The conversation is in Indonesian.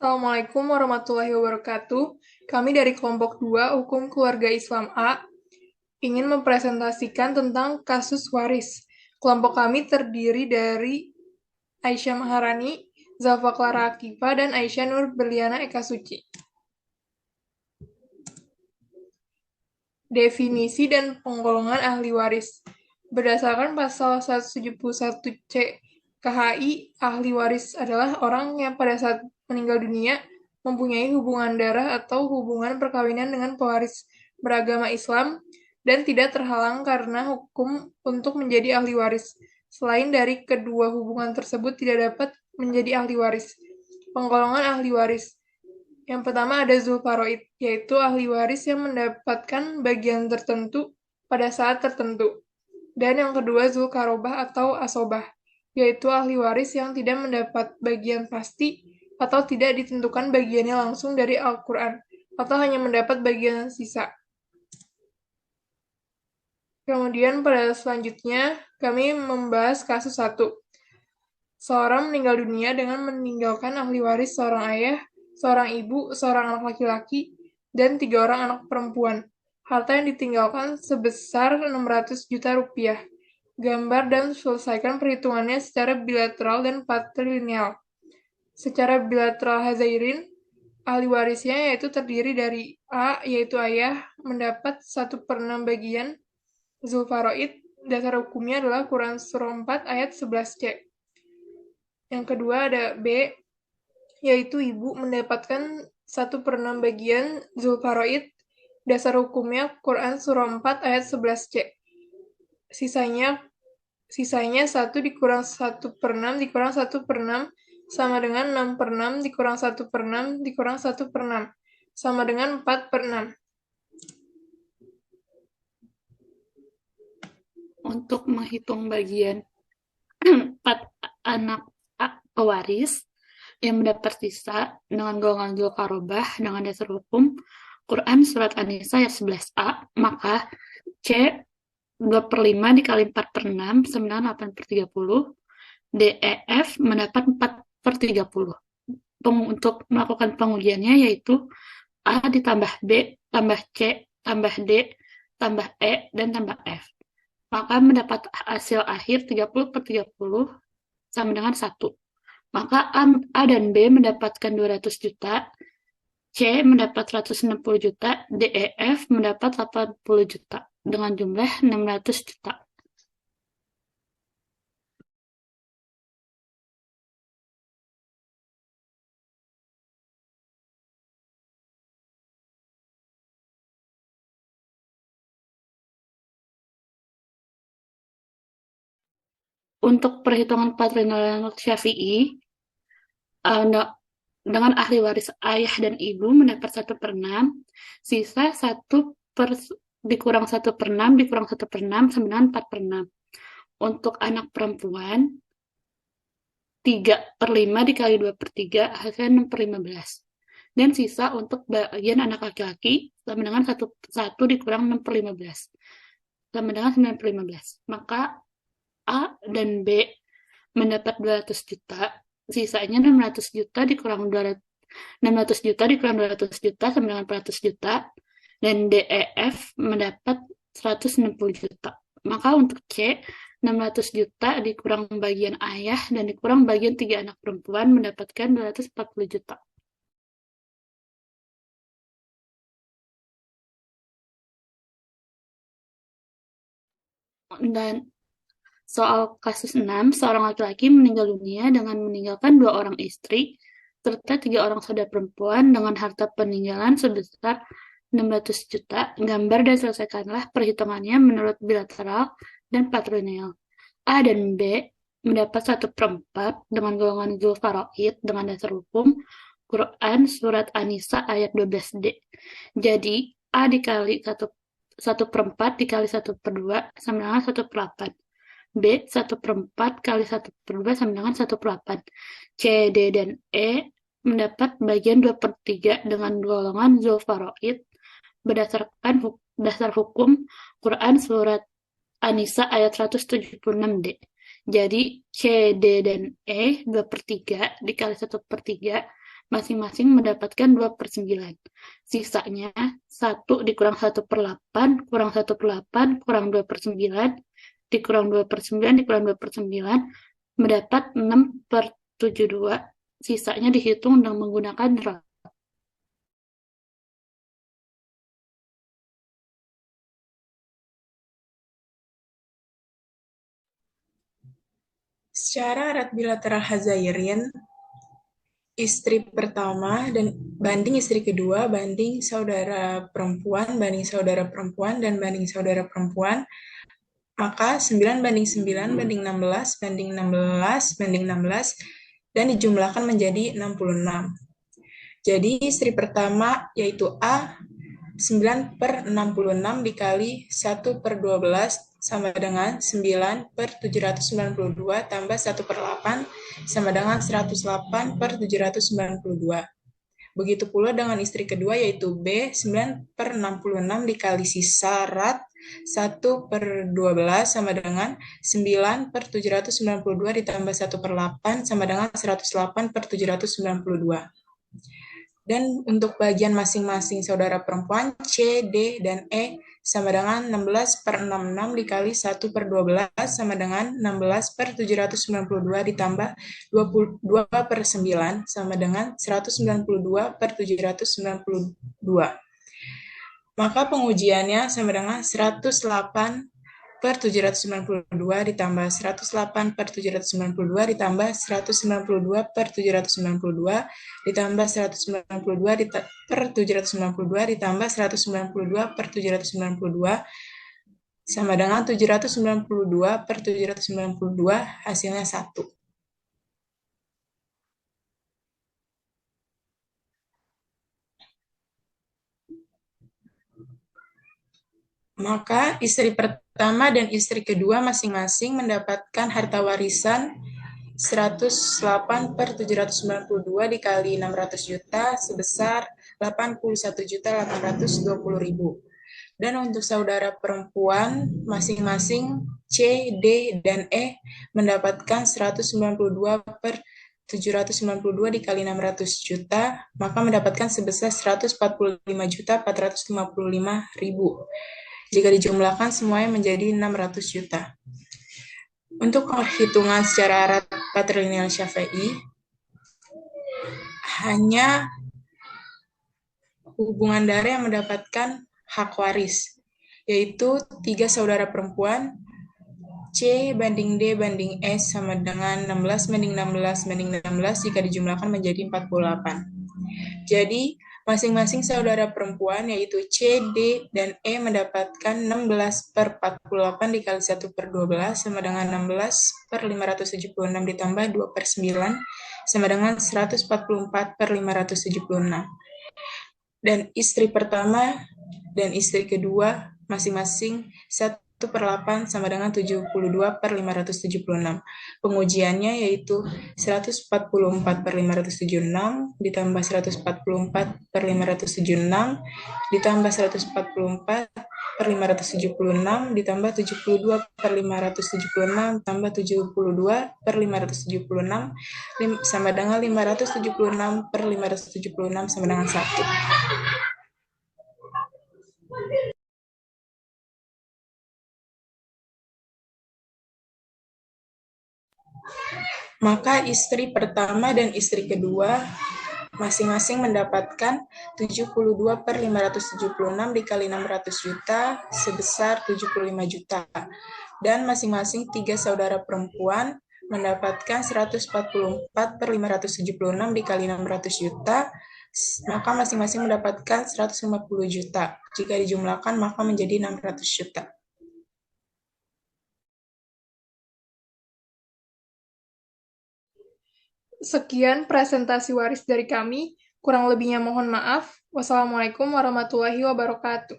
Assalamualaikum warahmatullahi wabarakatuh. Kami dari kelompok 2 Hukum Keluarga Islam A ingin mempresentasikan tentang kasus waris. Kelompok kami terdiri dari Aisyah Maharani, Zalfa Clara Akifa, dan Aisyah Nur Berliana Eka Suci. Definisi dan penggolongan ahli waris. Berdasarkan pasal 171C KHI, ahli waris adalah orang yang pada saat meninggal dunia mempunyai hubungan darah atau hubungan perkawinan dengan pewaris beragama Islam dan tidak terhalang karena hukum untuk menjadi ahli waris. Selain dari kedua hubungan tersebut tidak dapat menjadi ahli waris. Penggolongan ahli waris. Yang pertama ada zulfaroid, yaitu ahli waris yang mendapatkan bagian tertentu pada saat tertentu. Dan yang kedua zulkarobah atau asobah, yaitu ahli waris yang tidak mendapat bagian pasti atau tidak ditentukan bagiannya langsung dari Al-Quran, atau hanya mendapat bagian sisa. Kemudian pada selanjutnya, kami membahas kasus 1. Seorang meninggal dunia dengan meninggalkan ahli waris seorang ayah, seorang ibu, seorang anak laki-laki, dan 3 orang anak perempuan. Harta yang ditinggalkan sebesar 600 juta rupiah. Gambar dan selesaikan perhitungannya secara bilateral dan patrilineal. Secara bilateral hazairin, ahli warisnya yaitu terdiri dari A, yaitu ayah, mendapat 1/6 bagian zulfaroid. Dasar hukumnya adalah Quran Surah 4 ayat 11C. Yang kedua ada B, yaitu ibu mendapatkan 1/6 bagian zulfaroid. Dasar hukumnya Quran Surah 4 ayat 11C. Sisanya 1 dikurang 1/6 dikurang 1/6 sama dengan 6/6 dikurang 1/6 dikurang 1/6 sama dengan 4/6. Untuk menghitung bagian 4 anak pewaris yang mendapat sisa dengan golongan zulkarobah dengan dasar hukum Quran Surat An-Nisa ayat 11a, maka C 2/5 dikali 4/6 sama dengan 8/30. DEF mendapat 4/30. Untuk melakukan pengujiannya yaitu A ditambah B, tambah C, tambah D, tambah E, dan tambah F. Maka mendapat hasil akhir 30/30 sama dengan 1. Maka A dan B mendapatkan 200 juta, C mendapat 160 juta, DEF mendapat 80 juta, dengan jumlah 600 juta. Untuk perhitungan patrilineal Syafi'i, dengan ahli waris ayah dan ibu mendapat 1/6, sisa 1 dikurang 1/6 dikurang 1/6 sama dengan 4/6. Untuk anak perempuan, 3/5 dikali 2/3 hasilnya 6/15. Dan sisa untuk bagian anak laki-laki sama dengan 1 dikurang 6/15 sama dengan 9/15. Maka A dan B mendapat 200 juta, sisanya 600 juta dikurang 200, 600 juta dikurang 200 juta sama dengan 400 juta, dan DEF mendapat 160 juta. Maka untuk C, 600 juta dikurang bagian ayah dan dikurang bagian 3 anak perempuan mendapatkan 240 juta. Dan soal kasus 6, seorang laki-laki meninggal dunia dengan meninggalkan 2 orang istri, serta 3 orang saudara perempuan dengan harta peninggalan sebesar 600 juta. Gambar dan selesaikanlah perhitungannya menurut bilateral dan patrilineal. A dan B mendapat 1/4 dengan golongan zulfaroid dengan dasar hukum Quran Surat An-Nisa ayat 12D. Jadi, A dikali 1/4 dikali 1/2 sama dengan 1/8. B 1/4 kali 1/2 sama dengan 1/8. C, D, dan E mendapat bagian 2/3 dengan golongan zulfaroid berdasarkan dasar hukum Quran Surat An-Nisa ayat 176D. Jadi C, D, dan E 2/3 dikali 1/3 masing-masing mendapatkan 2/9. Sisanya 1 dikurang 1/8, kurang 1/8, kurang 2/9, dikurang 2/9, dikurang 2/9, mendapat 6/72. Sisanya dihitung dengan menggunakan rot. Secara erat bilateral Hazairin, istri pertama dan banding istri kedua, banding saudara perempuan, banding saudara perempuan, dan banding saudara perempuan, maka 9 banding 9 banding 16 banding 16 banding 16 dan dijumlahkan menjadi 66. Jadi istri pertama yaitu A 9/66 dikali 1/12 sama dengan 9/792 tambah 1/8 sama dengan 108/792. Begitu pula dengan istri kedua yaitu B 9/66 dikali sisa rat 1/12 sama dengan 9/792 ditambah 1/8 sama dengan 108/792. Dan untuk bagian masing-masing saudara perempuan C, D, dan E sama dengan 16/66 dikali 1/12 sama dengan 16/792 ditambah 22/9 sama dengan 192/792. Maka pengujiannya sama dengan 108/792 ditambah 108/792 ditambah 192/792 ditambah 192/792 ditambah 192/792 sama dengan 792/792, hasilnya 1. Maka istri pertama dan istri kedua masing-masing mendapatkan harta warisan 108/792 dikali 600 juta sebesar 81.820.000. Dan untuk saudara perempuan masing-masing C, D, dan E mendapatkan 192/792 dikali 600 juta, maka mendapatkan sebesar 145.455.000. Jika dijumlahkan semuanya menjadi 600 juta. Untuk perhitungan secara erat patrilineal Syafi'i, hanya hubungan darah yang mendapatkan hak waris, yaitu 3 saudara perempuan, C banding D banding E sama dengan 16 banding 16 banding 16 jika dijumlahkan menjadi 48. Jadi, masing-masing saudara perempuan yaitu C, D, dan E mendapatkan 16/48 dikali 1/12 sama dengan 16/576 ditambah 2/9 sama dengan 144/576. Dan istri pertama dan istri kedua masing-masing 1/8 sama dengan 72/576. Pengujiannya yaitu 144/576 ditambah 144/576 ditambah 144/576 ditambah 72/576 tambah 72/576 sama dengan 576/576 sama dengan 1. Maka istri pertama dan istri kedua masing-masing mendapatkan 72/576 dikali 600 juta sebesar 75 juta. Dan masing-masing 3 saudara perempuan mendapatkan 144/576 dikali 600 juta, maka masing-masing mendapatkan 150 juta. Jika dijumlahkan maka menjadi 600 juta. Sekian presentasi waris dari kami. Kurang lebihnya mohon maaf. Wassalamualaikum warahmatullahi wabarakatuh.